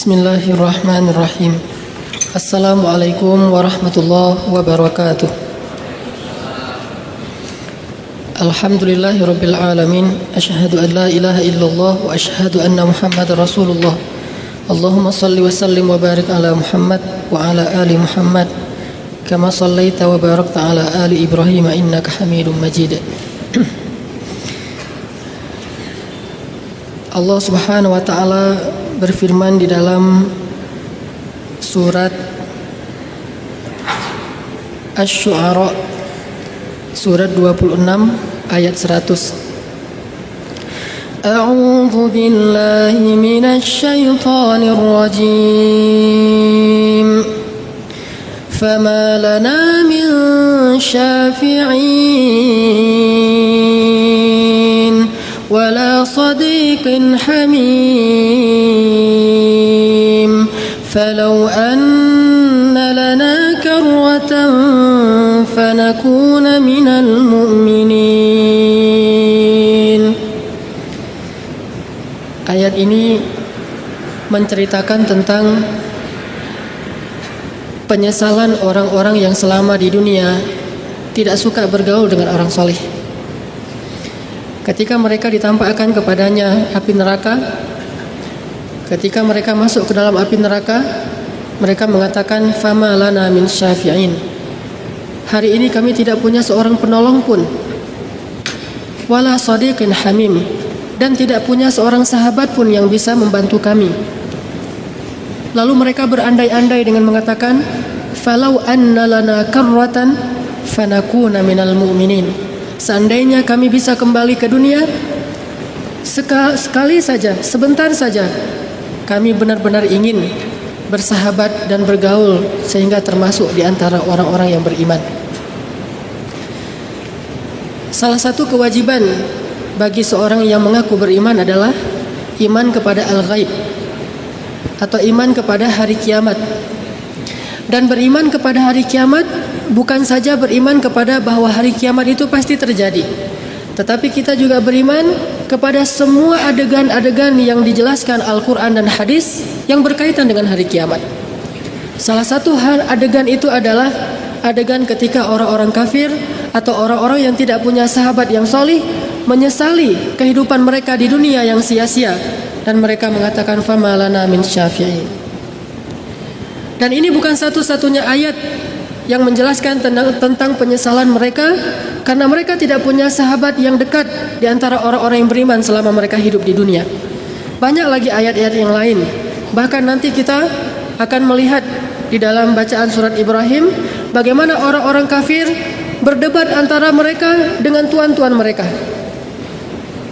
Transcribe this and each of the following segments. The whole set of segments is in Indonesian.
Bismillahirrahmanirrahim. Assalamualaikum warahmatullahi wabarakatuh. Alhamdulillahirabbil alamin. Asyhadu an la ilaha illallah wa asyhadu anna Muhammadar Rasulullah. Allahumma shalli wa sallim wa barik ala Muhammad wa ala ali Muhammad kama shallaita wa barakta ala ali Ibrahim innaka Hamidum Majid. Allah Subhanahu wa taala berfirman di dalam surat Asy-Syu'ara surat 26 ayat 100. A'udzu billahi minasy syaithanir rajim. Fama lana min syafi'in wala sadiqin hamim. Falau anna lana karratan fanakuna minal mu'minin. Ayat ini menceritakan tentang penyesalan orang-orang yang selama di dunia tidak suka bergaul dengan orang soleh. Ketika mereka ditampakkan kepadanya api neraka, ketika mereka masuk ke dalam api neraka, mereka mengatakan, "Fama lana min syafi'in." Hari ini kami tidak punya seorang penolong pun. Wala sadiqin hamim, dan tidak punya seorang sahabat pun yang bisa membantu kami. Lalu mereka berandai-andai dengan mengatakan, "Falau anna lana karratan fanakuna minal mu'minin." Seandainya kami bisa kembali ke dunia sekali saja, sebentar saja, kami benar-benar ingin bersahabat dan bergaul sehingga termasuk di antara orang-orang yang beriman. Salah satu kewajiban bagi seorang yang mengaku beriman adalah iman kepada al-ghaib atau iman kepada hari kiamat. Dan beriman kepada hari kiamat bukan saja beriman kepada bahwa hari kiamat itu pasti terjadi, tetapi kita juga beriman kepada semua adegan-adegan yang dijelaskan Al-Quran dan hadis yang berkaitan dengan hari kiamat. Salah satu adegan itu adalah adegan ketika orang-orang kafir atau orang-orang yang tidak punya sahabat yang solih menyesali kehidupan mereka di dunia yang sia-sia, dan mereka mengatakan, "Fama lana min syafi'in." Dan ini bukan satu-satunya ayat yang menjelaskan tentang penyesalan mereka karena mereka tidak punya sahabat yang dekat di antara orang-orang yang beriman selama mereka hidup di dunia. Banyak lagi ayat-ayat yang lain. Bahkan nanti kita akan melihat di dalam bacaan surat Ibrahim bagaimana orang-orang kafir berdebat antara mereka dengan tuan-tuan mereka.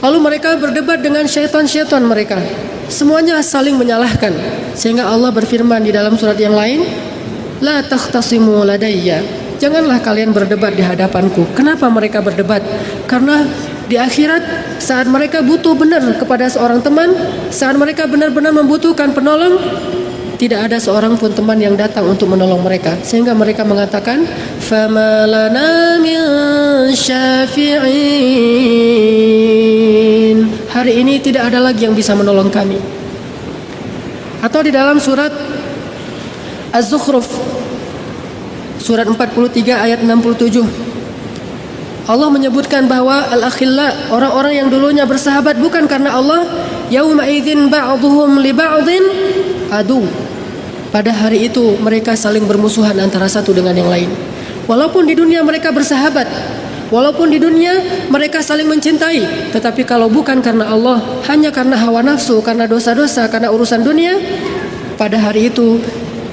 Lalu mereka berdebat dengan syaitan-syaitan mereka. Semuanya saling menyalahkan. Sehingga Allah berfirman di dalam surat yang lain, "La takhtasimu ladayya." Janganlah kalian berdebat di hadapanku. Kenapa mereka berdebat? Karena di akhirat saat mereka butuh benar kepada seorang teman, saat mereka benar-benar membutuhkan penolong, tidak ada seorang pun teman yang datang untuk menolong mereka. Sehingga mereka mengatakan, "Fama lana min syafi'in." Hari ini tidak ada lagi yang bisa menolong kami. Atau di dalam surat Az-Zukhruf surat 43 ayat 67, Allah menyebutkan bahwa al-akhilla, orang-orang yang dulunya bersahabat bukan karena Allah, yauma idzin ba'dhum li ba'dhin adu. Pada hari itu mereka saling bermusuhan antara satu dengan yang lain. Walaupun di dunia mereka bersahabat, walaupun di dunia mereka saling mencintai, tetapi kalau bukan karena Allah, hanya karena hawa nafsu, karena dosa-dosa, karena urusan dunia, pada hari itu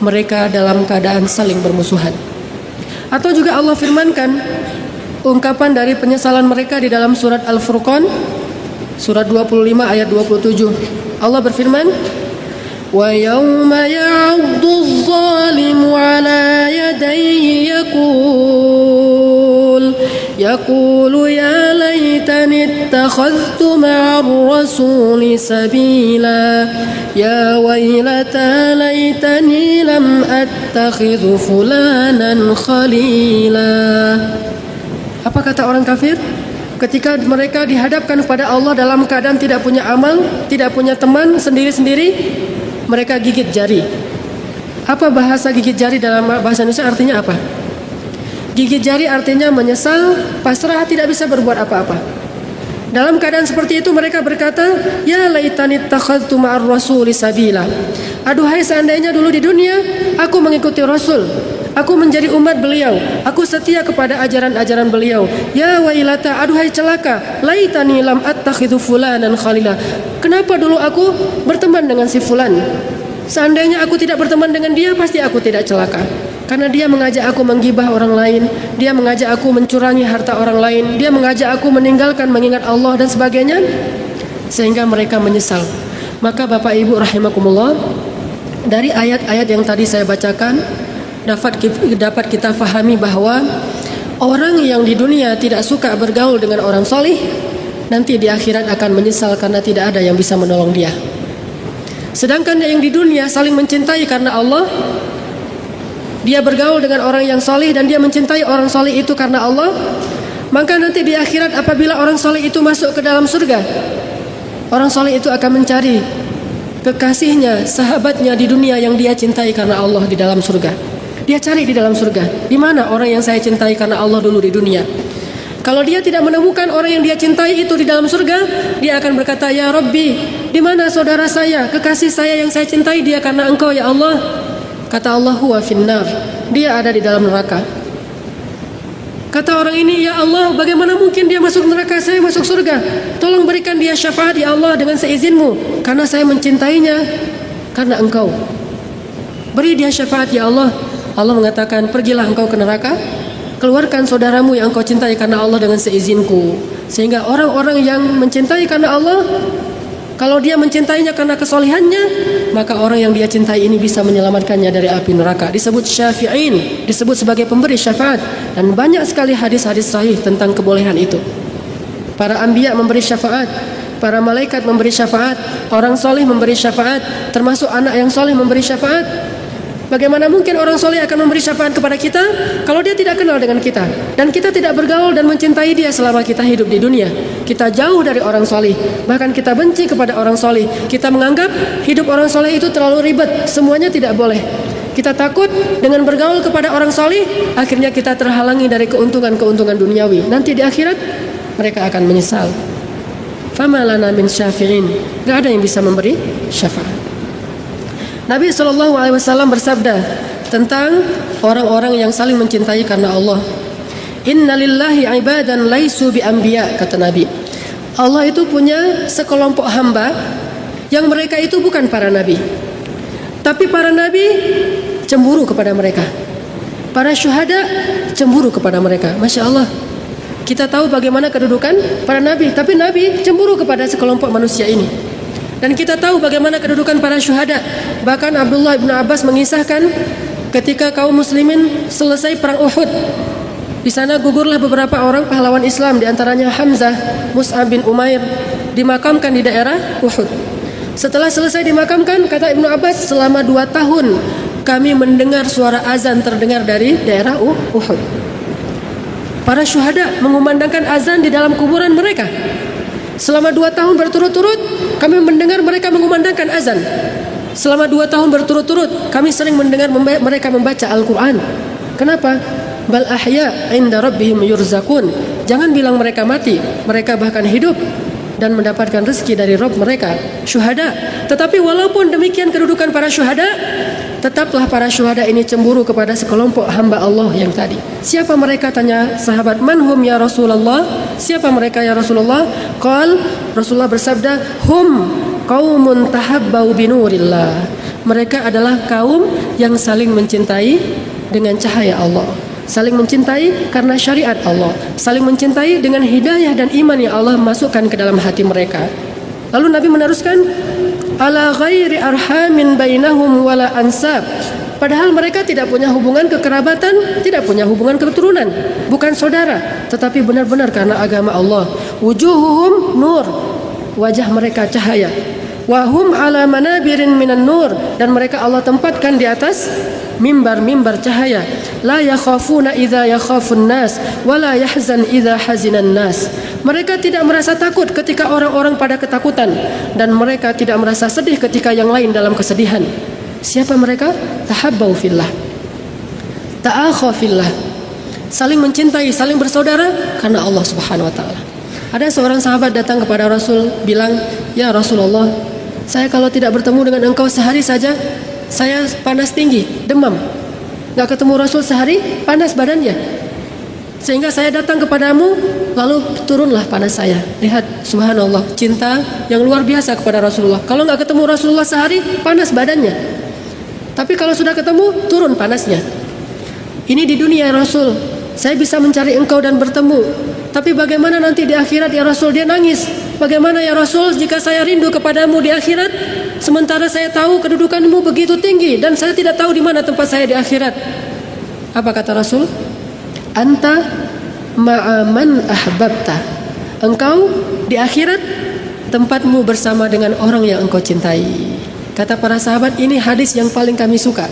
mereka dalam keadaan saling bermusuhan. Atau juga Allah firmankan ungkapan dari penyesalan mereka di dalam surat Al-Furqan surat 25 ayat 27. Allah berfirman, "Wa yawma ya'uddu adh-dhalimu 'ala yadayhi yaqulu ya laitani ittakhadhtu ma'ar rasuli sabila ya wailata laitani lam attakhidhu fulanan khalila." Apa kata orang kafir ketika mereka dihadapkan kepada Allah dalam keadaan tidak punya amal, tidak punya teman, sendiri-sendiri? mereka gigit jari. Apa bahasa gigit jari dalam bahasa Indonesia artinya apa? Gigit jari artinya menyesal, pasrah, tidak bisa berbuat apa-apa. Dalam keadaan seperti itu mereka berkata, ya laitani takhadtu ma'ar rasuli sabila. Aduhai seandainya dulu di dunia aku mengikuti Rasul, aku menjadi umat beliau, aku setia kepada ajaran-ajaran beliau. Ya wailata, aduhai celaka, laitani lam attakhidhu fulanan khalila. Kenapa dulu aku berteman dengan si fulan? Seandainya aku tidak berteman dengan dia, pasti aku tidak celaka. Karena dia mengajak aku menggibah orang lain, dia mengajak aku mencurangi harta orang lain, dia mengajak aku meninggalkan mengingat Allah dan sebagainya, sehingga mereka menyesal. Maka Bapak Ibu rahimakumullah, dari ayat-ayat yang tadi saya bacakan dapat kita fahami bahwa orang yang di dunia tidak suka bergaul dengan orang solih, nanti di akhirat akan menyesal karena tidak ada yang bisa menolong dia. Sedangkan yang di dunia saling mencintai karena Allah, dia bergaul dengan orang yang solih dan dia mencintai orang solih itu karena Allah, maka nanti di akhirat apabila orang solih itu masuk ke dalam surga, orang solih itu akan mencari kekasihnya, sahabatnya di dunia yang dia cintai karena Allah di dalam surga. Dia cari di dalam surga, di mana orang yang saya cintai karena Allah dulu di dunia. Kalau dia tidak menemukan orang yang dia cintai itu di dalam surga, dia akan berkata, ya Rabbi, di mana saudara saya, kekasih saya yang saya cintai dia karena Engkau ya Allah? Kata Allah, huwa finnar, dia ada di dalam neraka. Kata orang ini, ya Allah, bagaimana mungkin dia masuk neraka, saya masuk surga? Tolong berikan dia syafaat ya Allah dengan seizinmu, karena saya mencintainya karena Engkau. Beri dia syafaat ya Allah. Allah mengatakan, pergilah engkau ke neraka, keluarkan saudaramu yang engkau cintai karena Allah dengan seizinku. Sehingga orang-orang yang mencintai karena Allah, kalau dia mencintainya karena kesolihannya, maka orang yang dia cintai ini bisa menyelamatkannya dari api neraka. Disebut syafi'in, disebut sebagai pemberi syafaat. Dan banyak sekali hadis-hadis sahih tentang kebolehan itu. Para anbiya memberi syafaat, para malaikat memberi syafaat, orang soleh memberi syafaat, termasuk anak yang soleh memberi syafaat. Bagaimana mungkin orang soleh akan memberi syafaat kepada kita kalau dia tidak kenal dengan kita, dan kita tidak bergaul dan mencintai dia selama kita hidup di dunia. Kita jauh dari orang soleh, bahkan kita benci kepada orang soleh. Kita menganggap hidup orang soleh itu terlalu ribet, semuanya tidak boleh. Kita takut dengan bergaul kepada orang soleh, akhirnya kita terhalangi dari keuntungan-keuntungan duniawi. Nanti di akhirat mereka akan menyesal. Fama lana min syafi'in, gak ada yang bisa memberi syafaat. Nabi SAW bersabda tentang orang-orang yang saling mencintai karena Allah. Inna lillahi ibadan laisu bi anbiya, kata Nabi. Allah itu punya sekelompok hamba yang mereka itu bukan para nabi, tapi para nabi cemburu kepada mereka. Para syuhada cemburu kepada mereka. Masya Allah, kita tahu bagaimana kedudukan para nabi, tapi nabi cemburu kepada sekelompok manusia ini. Dan kita tahu bagaimana kedudukan para syuhada. Bahkan Abdullah bin Abbas mengisahkan ketika kaum muslimin selesai perang Uhud, di sana gugurlah beberapa orang pahlawan Islam, di antaranya Hamzah, Mus'ab bin Umair, dimakamkan di daerah Uhud. Setelah selesai dimakamkan, kata Ibnu Abbas, selama 2 tahun kami mendengar suara azan terdengar dari daerah Uhud. Para syuhada mengumandangkan azan di dalam kuburan mereka. Selama 2 tahun berturut-turut kami mendengar mereka mengumandangkan azan. Selama 2 tahun berturut-turut kami sering mendengar mereka membaca Al-Quran. Kenapa? Bal ahya inda rabbihim yurzakun. Jangan bilang mereka mati, mereka bahkan hidup dan mendapatkan rezeki dari Rabb mereka, syuhada. Tetapi walaupun demikian kedudukan para syuhada, tetaplah para syuhada ini cemburu kepada sekelompok hamba Allah yang tadi. Siapa mereka, tanya sahabat, manhum ya Rasulullah? Siapa mereka ya Rasulullah? Qal, Rasulullah bersabda, hum qaumun tahabbau binurillah. Mereka adalah kaum yang saling mencintai dengan cahaya Allah, saling mencintai karena syariat Allah, saling mencintai dengan hidayah dan iman yang Allah masukkan ke dalam hati mereka. Lalu Nabi meneruskan, ala ghairi arhamin bainahum wala ansab. Padahal mereka tidak punya hubungan kekerabatan, tidak punya hubungan keturunan, bukan saudara, tetapi benar-benar karena agama Allah. Wujuhuhum nur, wajah mereka cahaya. Wahum ala manabirin minan nur, dan mereka Allah tempatkan di atas mimbar-mimbar cahaya. la yakhafuna idza yakhafun nas wa la yahzan idza hazinan nas. Mereka tidak merasa takut ketika orang-orang pada ketakutan, dan mereka tidak merasa sedih ketika yang lain dalam kesedihan. Siapa mereka? Tahabbau fillah, ta'akhaw fillah, saling mencintai, saling bersaudara karena Allah Subhanahu wa taala. Ada seorang sahabat datang kepada Rasul bilang, "Ya Rasulullah, saya kalau tidak bertemu dengan engkau sehari saja, saya panas tinggi, demam. Gak ketemu Rasul sehari, panas badannya. Sehingga saya datang kepadamu, lalu turunlah panas saya." Lihat, subhanallah, cinta yang luar biasa kepada Rasulullah. Kalau gak ketemu Rasulullah sehari, panas badannya. Tapi kalau sudah ketemu, turun panasnya. Ini di dunia ya Rasul, saya bisa mencari engkau dan bertemu. Tapi bagaimana nanti di akhirat ya Rasul? Dia nangis. Bagaimana ya Rasul jika saya rindu kepadamu di akhirat, sementara saya tahu kedudukanmu begitu tinggi dan saya tidak tahu di mana tempat saya di akhirat? Apa kata Rasul? Anta ma'aman ahbabta. Engkau di akhirat tempatmu bersama dengan orang yang engkau cintai. Kata para sahabat, ini hadis yang paling kami suka.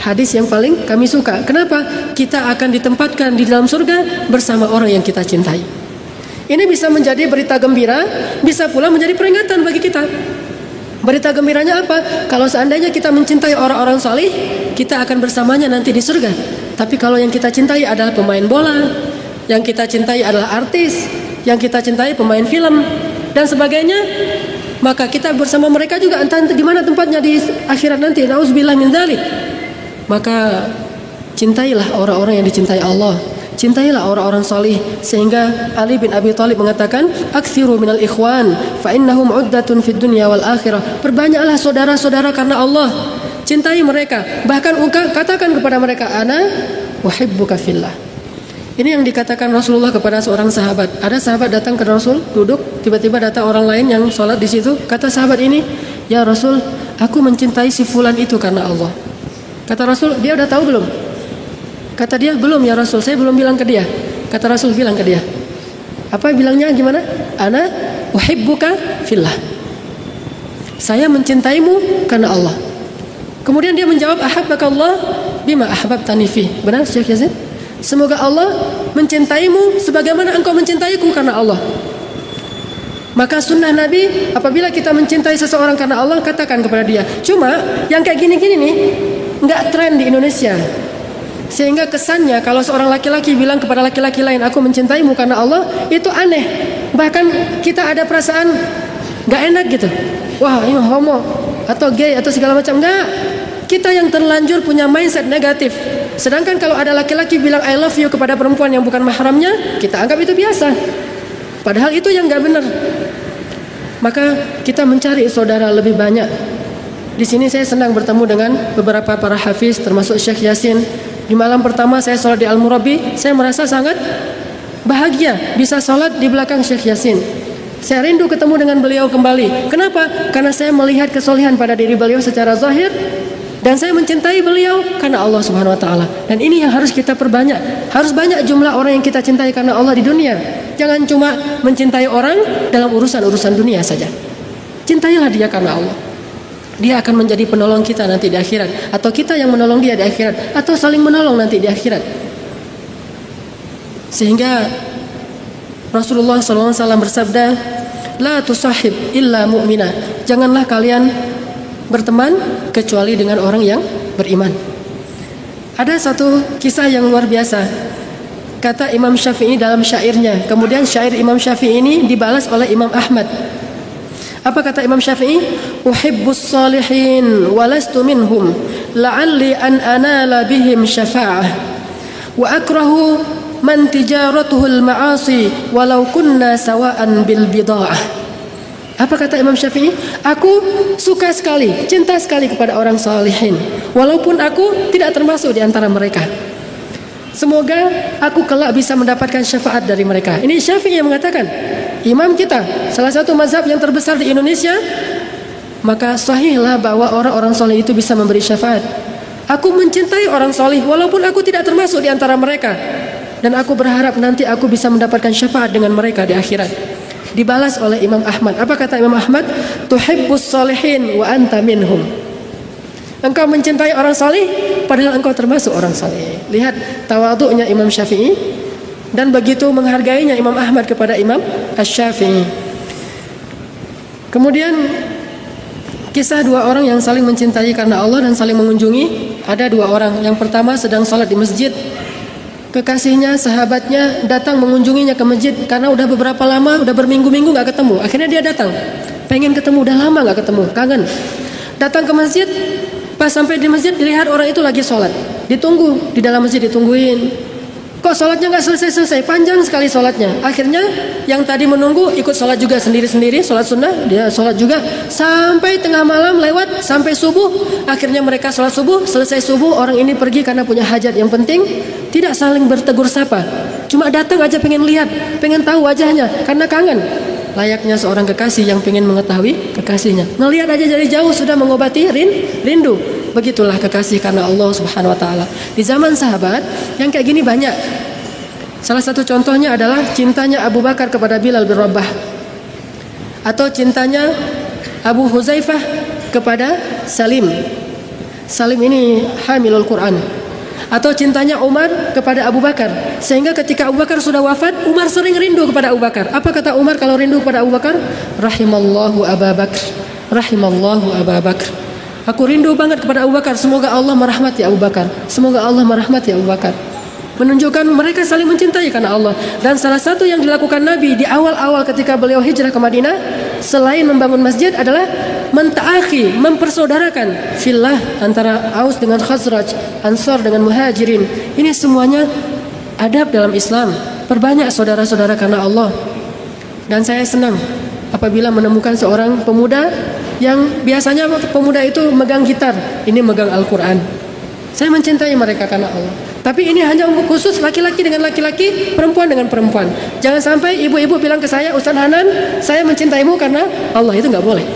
Hadis yang paling kami suka. Kenapa? Kita akan ditempatkan di dalam surga bersama orang yang kita cintai. Ini bisa menjadi berita gembira, bisa pula menjadi peringatan bagi kita. Berita gembiranya apa? Kalau seandainya kita mencintai orang-orang salih, kita akan bersamanya nanti di surga. Tapi kalau yang kita cintai adalah pemain bola, yang kita cintai adalah artis, yang kita cintai pemain film dan sebagainya, maka kita bersama mereka juga entah di mana tempatnya di akhirat nanti. Nauzubillah min dzalik. Maka cintailah orang-orang yang dicintai Allah, cintailah orang-orang salih. Sehingga Ali bin Abi Thalib mengatakan, "Aktsiru minal ikhwan fa innahum 'uddatun fid dunya wal akhirah." Perbanyaklah saudara-saudara karena Allah. Cintai mereka, bahkan katakan kepada mereka, "Ana uhibbuka fillah." Ini yang dikatakan Rasulullah kepada seorang sahabat. Ada sahabat datang ke Rasul, duduk, tiba-tiba datang orang lain yang sholat di situ. Kata sahabat ini, "Ya Rasul, aku mencintai si fulan itu karena Allah." Kata Rasul, "Dia udah tahu belum?" Kata dia, "Belum ya Rasul, saya belum bilang ke dia." Kata Rasul, "Bilang ke dia." Apa bilangnya gimana? "Ana uhibbuka fillah." Saya mencintaimu karena Allah. Kemudian dia menjawab, "Ahabbakallah bima ahbabtani fi." Benar Syekh Yazid? Semoga Allah mencintaimu sebagaimana engkau mencintaiku karena Allah. Maka sunnah Nabi, apabila kita mencintai seseorang karena Allah, katakan kepada dia. Cuma yang kayak gini-gini nih nggak tren di Indonesia. Sehingga kesannya kalau seorang laki-laki bilang kepada laki-laki lain, "Aku mencintaimu karena Allah," itu aneh. Bahkan kita ada perasaan nggak enak gitu. Wah, ini homo atau gay atau segala macam. Enggak. Kita yang terlanjur punya mindset negatif. Sedangkan kalau ada laki-laki bilang I love you kepada perempuan yang bukan mahramnya, kita anggap itu biasa. Padahal itu yang nggak benar. Maka kita mencari saudara lebih banyak. Di sini saya senang bertemu dengan beberapa para hafiz, termasuk Syekh Yasin. Di malam pertama saya sholat di Al-Murabi, saya merasa sangat bahagia bisa sholat di belakang Syekh Yasin. Saya rindu ketemu dengan beliau kembali. Kenapa? Karena saya melihat kesolehan pada diri beliau secara zahir, dan saya mencintai beliau karena Allah Subhanahu wa taala. Dan ini yang harus kita perbanyak. Harus banyak jumlah orang yang kita cintai karena Allah di dunia. Jangan cuma mencintai orang dalam urusan-urusan dunia saja. Cintailah dia karena Allah. Dia akan menjadi penolong kita nanti di akhirat, atau kita yang menolong dia di akhirat, atau saling menolong nanti di akhirat. Sehingga Rasulullah SAW bersabda, "La tusahib illa mu'mina." Janganlah kalian berteman kecuali dengan orang yang beriman. Ada satu kisah yang luar biasa. Kata Imam Syafi'i dalam syairnya. Kemudian syair Imam Syafi'i ini dibalas oleh Imam Ahmad. Apa kata Imam Syafi'i? "Uhibbus salihin walastu minhum la'alli an anala bihim syafa'ah wa akrahu man tijaratuhul ma'asi walau kunna sawa'an bil bida'ah." Apa kata Imam Syafi'i? Aku suka sekali, cinta sekali kepada orang salihin, walaupun aku tidak termasuk di antara mereka. Semoga aku kelak bisa mendapatkan syafaat dari mereka. Ini Syafi'i yang mengatakan, imam kita, salah satu mazhab yang terbesar di Indonesia. Maka sahihlah bahwa orang-orang saleh itu bisa memberi syafaat. Aku mencintai orang saleh walaupun aku tidak termasuk di antara mereka, dan aku berharap nanti aku bisa mendapatkan syafaat dengan mereka di akhirat. Dibalas oleh Imam Ahmad. Apa kata Imam Ahmad? "Tuhibbus salihin wa anta minhum." Engkau mencintai orang saleh padahal engkau termasuk orang saleh. Lihat tawadhu'nya Imam Syafi'i dan begitu menghargainya Imam Ahmad kepada Imam Asy-Syafi'i. Kemudian kisah dua orang yang saling mencintai karena Allah dan saling mengunjungi. Ada dua orang. Yang pertama sedang salat di masjid. Kekasihnya, sahabatnya datang mengunjunginya ke masjid karena udah beberapa lama, udah berminggu-minggu nggak ketemu. Akhirnya dia datang, pengen ketemu, udah lama nggak ketemu, kangen. Datang ke masjid, pas sampai di masjid dilihat orang itu lagi sholat, ditunggu di dalam masjid, ditungguin. Kok sholatnya nggak selesai-selesai, panjang sekali sholatnya. Akhirnya yang tadi menunggu ikut sholat juga sendiri-sendiri, sholat sunnah, dia sholat juga sampai tengah malam lewat sampai subuh. Akhirnya mereka sholat subuh, selesai subuh orang ini pergi karena punya hajat yang penting, tidak saling bertegur sapa, cuma datang aja pengen lihat, pengen tahu wajahnya karena kangen. Layaknya seorang kekasih yang pengen mengetahui kekasihnya, ngelihat aja dari jauh sudah mengobati rindu. Begitulah kekasih karena Allah Subhanahu wa taala. Di zaman sahabat yang kayak gini banyak. Salah satu contohnya adalah cintanya Abu Bakar kepada Bilal bin Rabah, atau cintanya Abu Huzaifah kepada Salim. Salim ini hamilul Quran. Atau cintanya Umar kepada Abu Bakar, sehingga ketika Abu Bakar sudah wafat, Umar sering rindu kepada Abu Bakar. Apa kata Umar kalau rindu kepada Abu Bakar? Rahimallahu Abu Bakar, rahimallahu Abu Bakar. Aku rindu banget kepada Abu Bakar. Semoga Allah merahmati Abu Bakar. Semoga Allah merahmati Abu Bakar. Menunjukkan mereka saling mencintai karena Allah. Dan salah satu yang dilakukan Nabi di awal-awal ketika beliau hijrah ke Madinah, selain membangun masjid adalah mentaakhi, mempersaudarakan fillah antara Aus dengan Khazraj, Ansar dengan Muhajirin. Ini semuanya adab dalam Islam. Perbanyak saudara-saudara karena Allah. Dan saya senang apabila menemukan seorang pemuda yang biasanya pemuda itu megang gitar, ini megang Al-Quran. Saya mencintai mereka karena Allah. Tapi ini hanya khusus laki-laki dengan laki-laki, perempuan dengan perempuan. Jangan sampai ibu-ibu bilang ke saya, Ustaz Hanan, saya mencintaimu karena Allah. Itu nggak boleh.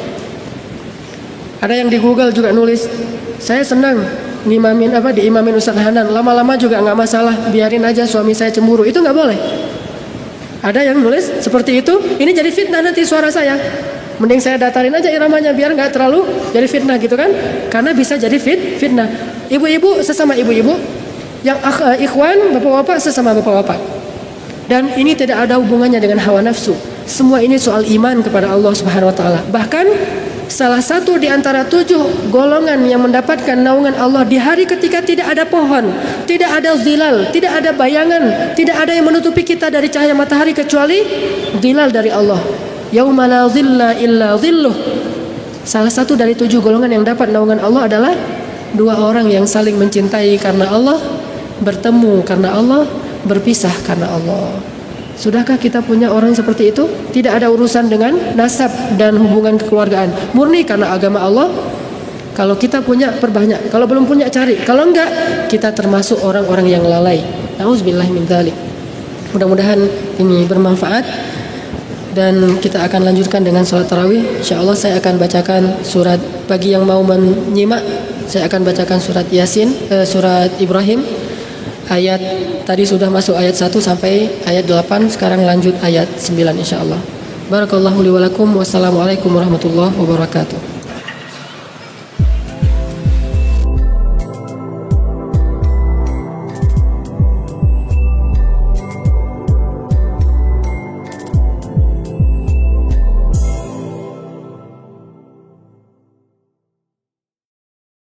Ada yang di Google juga nulis, saya senang diimamin Ustaz Hanan. Lama-lama juga nggak masalah, biarin aja suami saya cemburu. Itu nggak boleh. Ada yang nulis seperti itu, ini jadi fitnah nanti suara saya. Mending saya datarin aja iramanya biar nggak terlalu jadi fitnah gitu kan? Karena bisa jadi fitnah. Ibu-ibu sesama ibu-ibu, yang ikhwan bapak-bapak sesama bapak-bapak. Dan ini tidak ada hubungannya dengan hawa nafsu. Semua ini soal iman kepada Allah Subhanahu wa taala. Bahkan salah satu di antara 7 golongan yang mendapatkan naungan Allah di hari ketika tidak ada pohon, tidak ada zilal, tidak ada bayangan, tidak ada yang menutupi kita dari cahaya matahari kecuali zilal dari Allah. Yauma la zilla illa zilluh. Salah satu dari 7 golongan yang dapat naungan Allah adalah 2 orang yang saling mencintai karena Allah, bertemu karena Allah, berpisah karena Allah. Sudahkah kita punya orang seperti itu? Tidak ada urusan dengan nasab dan hubungan kekeluargaan, murni karena agama Allah. Kalau kita punya, perbanyak. Kalau belum punya, cari. Kalau enggak, kita termasuk orang-orang yang lalai. Nauzubillahi min dzalik. Mudah-mudahan ini bermanfaat. Dan kita akan lanjutkan dengan sholat tarawih. InsyaAllah saya akan bacakan surat. Bagi yang mau menyimak, saya akan bacakan surat Yasin, surat Ibrahim. Ayat tadi sudah masuk ayat 1 sampai ayat 8. Sekarang lanjut ayat 9 insyaAllah. Barakallahu li wa lakum. Wassalamualaikum warahmatullahi wabarakatuh.